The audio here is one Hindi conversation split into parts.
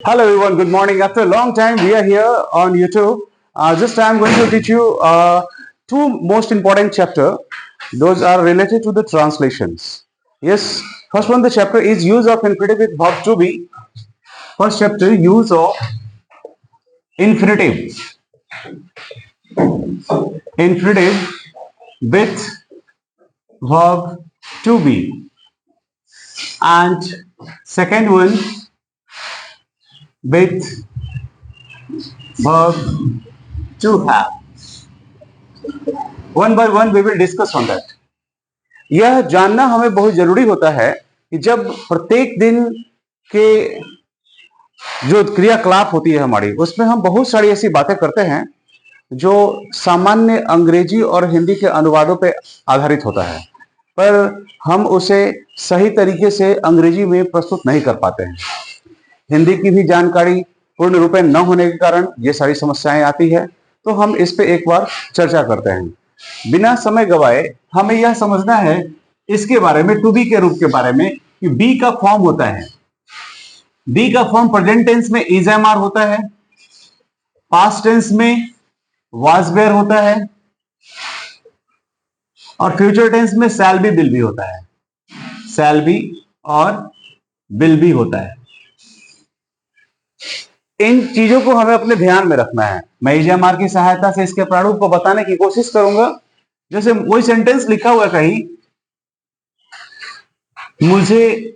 Hello everyone, good morning. After a long time, we are here on YouTube. This time I'm going to teach you two most important chapter. Those are related to the translations. Yes, first one, the chapter is use of infinitive with verb to be. First chapter, use of infinitive. Infinitive with verb to be. And second one, with verb to have. One by one we will discuss on that. यह जानना हमें बहुत जरूरी होता है कि जब प्रत्येक दिन के जो क्रियाकलाप होती है हमारी, उसमें हम बहुत सारी ऐसी बातें करते हैं जो सामान्य अंग्रेजी और हिंदी के अनुवादों पे आधारित होता है, पर हम उसे सही तरीके से अंग्रेजी में प्रस्तुत नहीं कर पाते हैं। हिंदी की भी जानकारी पूर्ण रूप में न होने के कारण ये सारी समस्याएं आती है। तो हम इस पे एक बार चर्चा करते हैं। बिना समय गवाए हमें यह समझना है इसके बारे में, टू बी के रूप के बारे में, कि बी का फॉर्म होता है। बी का फॉर्म प्रेजेंट टेंस में इज एम आर होता है, पास्ट टेंस में वाज वेयर होता है, और फ्यूचर टेंस में शैल बी विल बी होता है। शैल बी और विल बी होता है। इन चीजों को हमें अपने ध्यान में रखना है। मैं इजएमआर की सहायता से इसके प्रारूप को बताने की कोशिश करूंगा। जैसे वही सेंटेंस लिखा हुआ कहीं, मुझे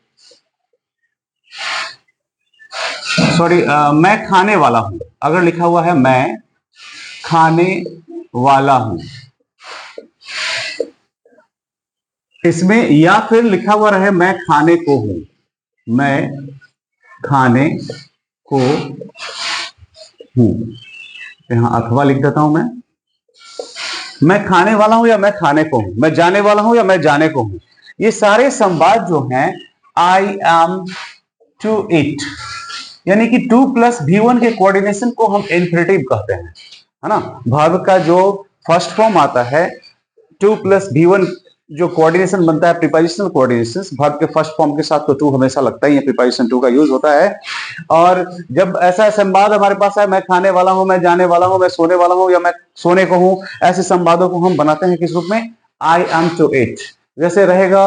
मैं खाने वाला हूं। अगर लिखा हुआ है मैं खाने वाला हूं, इसमें या फिर लिखा हुआ रहे मैं खाने को हूं, मैं खाने को हूं, यहां अथवा लिख देता हूं। मैं खाने वाला हूं या मैं खाने को हूं, मैं जाने वाला हूं या मैं जाने को हूं, ये सारे संवाद जो हैं आई एम टू इट, यानी कि 2 प्लस V1 के कोऑर्डिनेशन को हम इन्फिनेटिव कहते हैं, है ना। वर्ब का जो फर्स्ट फॉर्म आता है 2 प्लस V1 जो कोऑर्डिनेशन बनता है, प्रीपोजिशनल कोऑर्डिनेशंस, वर्ब के फर्स्ट फॉर्म के साथ तो 2 हमेशा लगता ही है, प्रीपोजिशन 2 का यूज होता है। और जब ऐसा संवाद हमारे पास है, मैं खाने वाला हूं, मैं जाने वाला हूं, मैं सोने वाला हूं या मैं सोने को हूं, ऐसे संवादों को हम बनाते हैं किस रूप में, आई एम टू इट। जैसे रहेगा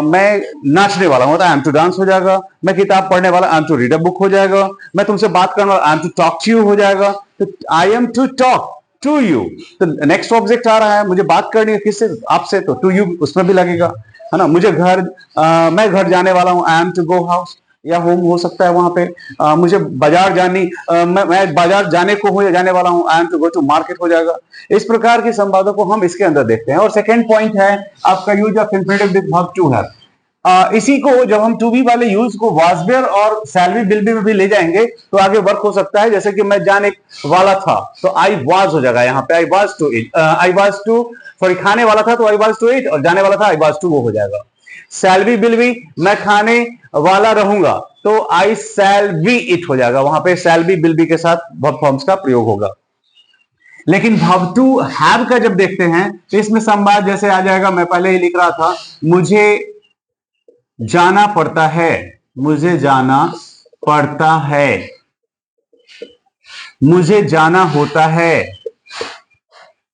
मैं नाचने वाला हूं तो आई एम टू डांस हो जाएगा, मैं किताब पढ़ने वाला I am to read a book हो जाएगा, मैं तुमसे बात करने वाला I am to talk to you हो जाएगा। तो I am to talk to you, तो नेक्स्ट ऑब्जेक्ट आ रहा है, मुझे बात करनी है किससे, आपसे, तो टू यू उसमें भी लगेगा, है ना। मुझे मैं घर जाने वाला हूं, I am to go house या होम हो सकता है वहां पे। मुझे बाजार मैं बाजार जाने को हूं या जाने वाला हूं, I am to go to market हो जाएगा। इस प्रकार के संवादों को हम इसके अंदर देखते हैं। और सेकेंड पॉइंट है आपका use of infinitive with verb to have. इसी को जब हम टू बी वाले यूज को वाज वेयर और शैल बी विल बी में भी ले जाएंगे तो आगे वर्क हो सकता है। जैसे कि मैं जाने वाला था तो आई वाज हो जाएगा, यहाँ पे आई वाज टू इट, खाने वाला था तो आई वाज टू इट, और जाने वाला था आई वाज टू वो हो जाएगा। शैल बी विल बी, मैं खाने वाला रहूंगा तो आई शैल बी इट हो जाएगा, वहां पे शैल बी विल बी के साथ वर्ब फॉर्म्स का प्रयोग होगा। लेकिन वर्ब टू हैव का जब देखते हैं तो इसमें संवाद जैसे आ जाएगा, मैं पहले ही लिख रहा था, मुझे जाना पड़ता है, मुझे जाना पड़ता है, मुझे जाना होता है,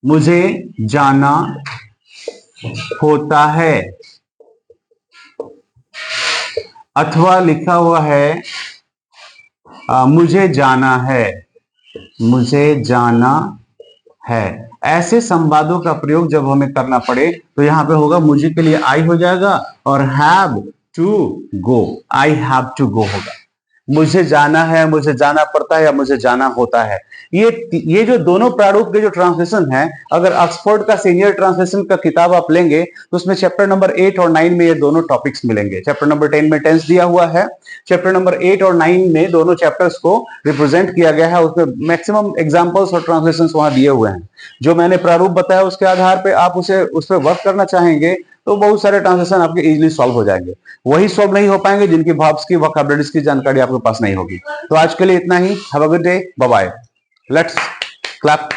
मुझे जाना होता है, अथवा लिखा हुआ है मुझे जाना है, मुझे जाना है। ऐसे संवादों का प्रयोग जब हमें करना पड़े तो यहां पे होगा, मुझे के लिए आई हो जाएगा और have to go, I have to go होगा। मुझे जाना है, मुझे जाना पड़ता है या मुझे जाना होता है। ये जो दोनों प्रारूप के जो ट्रांसलेशन है, अगर ऑक्सफोर्ड का सीनियर ट्रांसलेशन का किताब आप लेंगे तो उसमें चैप्टर नंबर 8 और 9 में ये दोनों टॉपिक्स मिलेंगे। चैप्टर नंबर 10 में टेंस दिया हुआ है, चैप्टर नंबर 8 और 9 में दोनों चैप्टर्स को रिप्रेजेंट किया गया है, उसमें मैक्सिमम एग्जांपल्स और ट्रांसलेशंस वहां दिए हुए हैं। जो मैंने प्रारूप बताया उसके आधार पे आप उस पर वर्क करना चाहेंगे तो बहुत सारे ट्रांसलेशन आपके इजीली सॉल्व हो जाएंगे। वही सॉल्व नहीं हो पाएंगे जिनकी वर्ब्स की, वोकैबुलरीज की जानकारी आपके पास नहीं होगी। तो आज के लिए इतना ही। Have a good day, bye bye, let's clap.